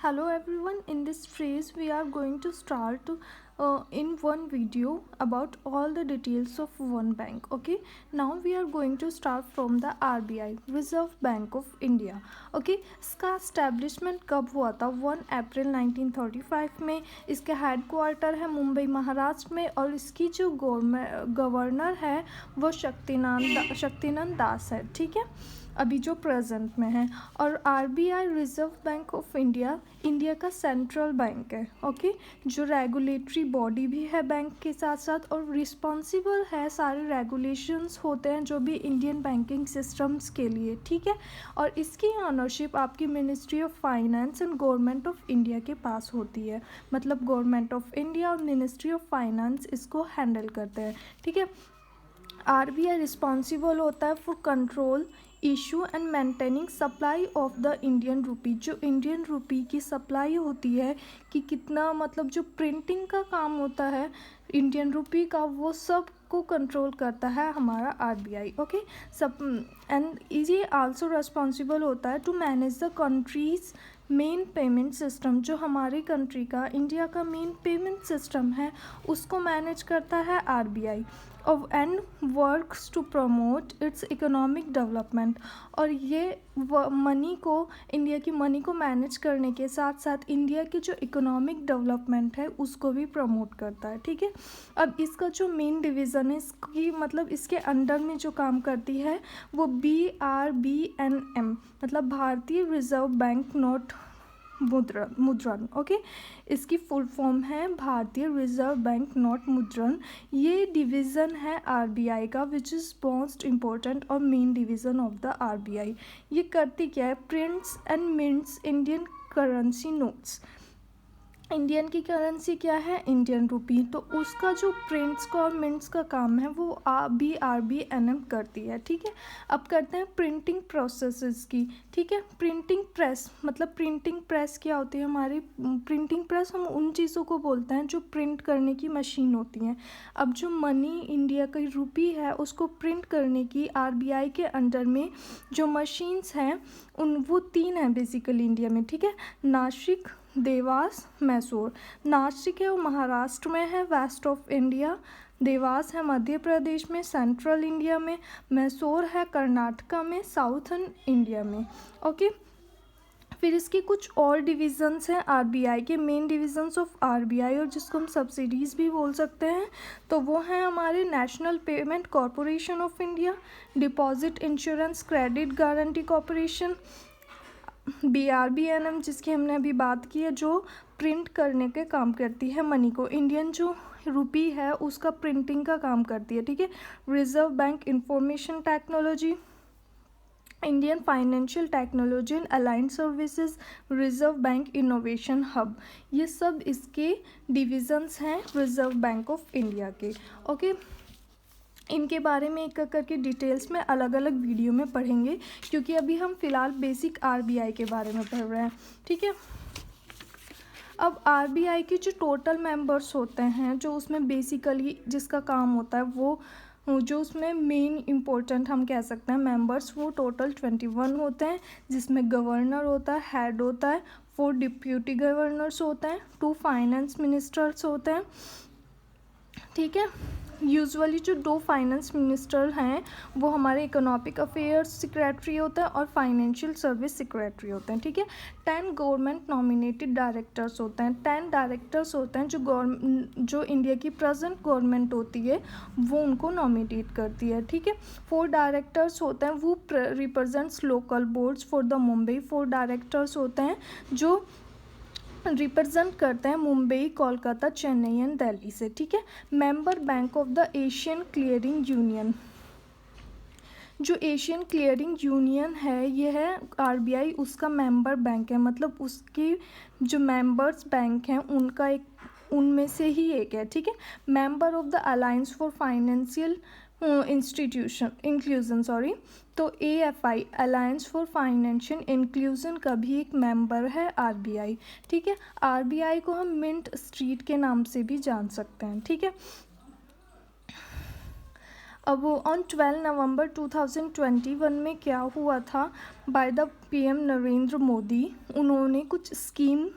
Hello everyone, in this phrase we are going to start in one video about all the details of one bank. Okay, now we are going to start from the RBI, Reserve Bank of India. Okay, इसका establishment कब हुआ था? 1 अप्रैल 1935 में. इसका headquarter है मुंबई महाराष्ट्र में और इसकी जो गवर्नर है वो शक्तिनंद दास है. ठीक है, अभी जो प्रेजेंट में है. और RBI reserve Bank of India का सेंट्रल बैंक है. ओके, जो रेगुलेटरी बॉडी भी है बैंक के साथ साथ और रिस्पॉन्सिबल है सारे रेगुलेशंस होते हैं जो भी इंडियन बैंकिंग सिस्टम्स के लिए. ठीक है, और इसकी ऑनरशिप आपकी ministry of finance and government of India के पास होती है. मतलब गवर्नमेंट ऑफ इंडिया और मिनिस्ट्री ऑफ फाइनेंस इसको हैंडल करते हैं. ठीक है, आरबीआई रिस्पॉन्सिबल होता है for control issue and maintaining supply of the Indian rupee. जो इंडियन रूपी की सप्लाई होती है कि कितना, मतलब जो प्रिंटिंग का काम होता है इंडियन रूपी का, वो सब को कंट्रोल करता है हमारा आरबीआई. ओके, सब एंड ये आल्सो रिस्पॉन्सिबल होता है to manage the country's main payment system. जो हमारी कंट्री का, इंडिया का मेन पेमेंट सिस्टम है उसको मैनेज करता है RBI and works to promote its economic development. और ये मनी को, इंडिया की मनी को मैनेज करने के साथ साथ इंडिया की जो इकोनॉमिक डेवलपमेंट है उसको भी प्रमोट करता है. ठीक है, अब इसका जो मेन डिवीज़न है इसकी, मतलब इसके अंडर में जो काम करती है वो BRBNM, मतलब भारतीय रिजर्व बैंक नोट मुद्रण. ओके, इसकी फुल फॉर्म है भारतीय रिजर्व बैंक नोट मुद्रण. ये डिवीज़न है आरबीआई का विच इज़ मोस्ट इम्पोर्टेंट और main division of the RBI. ये करती क्या है? Prints and mints Indian currency notes. Indian की करेंसी क्या है? Indian rupee. तो उसका जो प्रिंट्स का और मिंट्स का काम है वो BRBNM करती है. ठीक है, अब करते हैं प्रिंटिंग प्रोसेसेस की. ठीक है, प्रिंटिंग प्रेस, मतलब प्रिंटिंग प्रेस क्या होती है हमारी? प्रिंटिंग प्रेस हम उन चीज़ों को बोलते हैं जो प्रिंट करने की मशीन होती हैं. अब जो मनी इंडिया की रूपी है उसको प्रिंट करने की आरबीआई के अंडर में जो मशीन्स हैं वो 3 हैं बेसिकली इंडिया में. ठीक है, नासिक, देवास, मैसूर. नासिक है वो महाराष्ट्र में है, वेस्ट ऑफ इंडिया. देवास है मध्य प्रदेश में, सेंट्रल इंडिया में. मैसूर है कर्नाटका में, साउथर्न इंडिया में. ओके, फिर इसकी कुछ और डिविजन्स हैं आरबीआई के, मेन डिविजन्स ऑफ आरबीआई, और जिसको हम सब्सिडीज़ भी बोल सकते हैं. तो वो हैं हमारे national payment corporation of India, deposit insurance credit guarantee corporation, BRBNM जिसकी हमने अभी बात की है, जो प्रिंट करने के काम करती है मनी को. इंडियन जो रूपी है उसका प्रिंटिंग का काम करती है. ठीक है, reserve bank information technology, Indian financial technology and aligned services, reserve bank innovation hub. ये सब इसके डिविजन्स हैं रिजर्व बैंक ऑफ इंडिया के. ओके, इनके बारे में एक करके डिटेल्स में अलग अलग वीडियो में पढ़ेंगे क्योंकि अभी हम फ़िलहाल बेसिक आरबीआई के बारे में पढ़ रहे हैं. ठीक है, अब आरबीआई के जो टोटल मेंबर्स होते हैं, जो उसमें बेसिकली जिसका काम होता है वो, जो उसमें मेन इम्पोर्टेंट हम कह सकते हैं मेंबर्स, वो टोटल 21 होते हैं. जिसमें गवर्नर होता है, हेड होता है, 4 डिप्यूटी गवर्नर्स होते हैं, 2 फाइनेंस मिनिस्टर्स होते हैं. ठीक है, यूजुअली जो 2 फाइनेंस मिनिस्टर हैं वो हमारे इकोनॉमिक अफेयर्स सेक्रेटरी होते हैं और फाइनेंशियल सर्विस सेक्रेटरी होते हैं. ठीक है, 10 गवर्नमेंट नॉमिनेटेड डायरेक्टर्स होते हैं. 10 डायरेक्टर्स होते हैं जो इंडिया की प्रेजेंट गवर्नमेंट होती है वो उनको नॉमिनेट करती है. ठीक है, 4 डायरेक्टर्स होते हैं वो represents local boards for the Mumbai. 4 directors होते हैं जो रिप्रेजेंट करते हैं मुंबई, कोलकाता, चेन्नई एंड दिल्ली से. ठीक है, member bank of the Asian clearing union. जो एशियन क्लियरिंग यूनियन है ये है आरबीआई उसका मेंबर बैंक है, मतलब उसकी जो मेंबर्स बैंक हैं उनका एक, उनमें से ही एक है. ठीक है, member of the alliance for financial inclusion. तो AFI, alliance for financial inclusion का भी एक मेंबर है आरबीआई. ठीक है, आरबीआई को हम मिंट स्ट्रीट के नाम से भी जान सकते हैं. ठीक है, अब ऑन 12 नवंबर 2021 में क्या हुआ था, by the PM Narendra Modi, उन्होंने कुछ स्कीम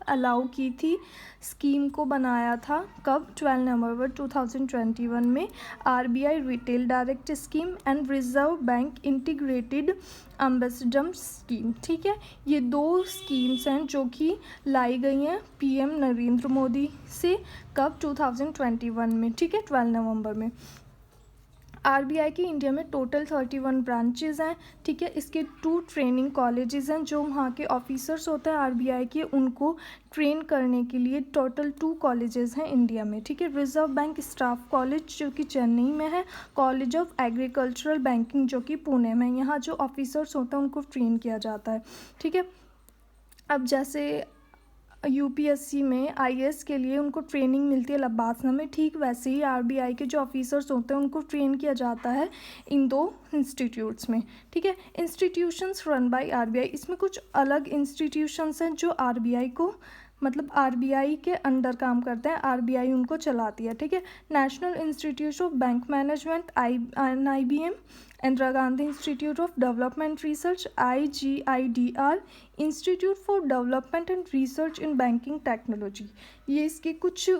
अलाउ की थी, स्कीम को बनाया था कब, 12 नवंबर 2021 में, RBI retail direct scheme and reserve bank integrated ambassador scheme. ठीक है, ये दो स्कीम्स हैं जो कि लाई गई हैं पीएम नरेंद्र मोदी से, कब, 2021 में। ठीक है, 12 नवंबर में। आरबीआई की इंडिया में टोटल 31 ब्रांचेज हैं। ठीक है, इसके 2 ट्रेनिंग कॉलेजेस हैं, जो वहाँ के ऑफिसर्स होते हैं आरबीआई के, उनको ट्रेन करने के लिए टोटल 2 कॉलेजेस हैं इंडिया में। ठीक है, रिजर्व बैंक स्टाफ कॉलेज जो कि चेन्नई में है, कॉलेज ऑफ एग्रीकल्चरल बैंकिंग जो कि पुणे में, यहाँ जो ऑफिसर्स होते हैं उनको ट्रेन किया जाता है। ठीक है, अब जैसे यूपीएससी में आईएएस के लिए उनको ट्रेनिंग मिलती है लबासना में, ठीक वैसे ही आरबीआई के जो ऑफिसर्स होते हैं उनको ट्रेन किया जाता है इन 2 इंस्टीट्यूट्स में। ठीक है, इंस्टीट्यूशंस रन बाय आरबीआई, इसमें कुछ अलग इंस्टीट्यूशंस हैं जो आरबीआई को, मतलब आरबीआई के अंडर काम करते हैं, आरबीआई उनको चलाती है। ठीक है, national institute of bank management IBM, Indira Gandhi institute of development research IGIDR, institute for development and research in banking technology, ये इसके कुछ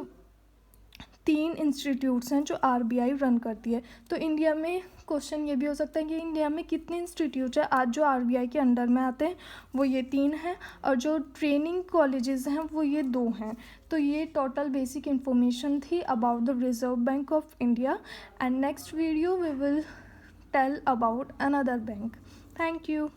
3 इंस्टीट्यूट्स हैं जो आरबीआई रन करती है। तो इंडिया में क्वेश्चन ये भी हो सकता है कि इंडिया में कितने इंस्टीट्यूट है आज जो आरबीआई के अंडर में आते हैं, वो ये 3 हैं, और जो ट्रेनिंग कॉलेजेस हैं वो ये 2 हैं। तो ये टोटल बेसिक इन्फॉर्मेशन थी about the Reserve Bank of India, and next video we will tell about another bank. Thank you.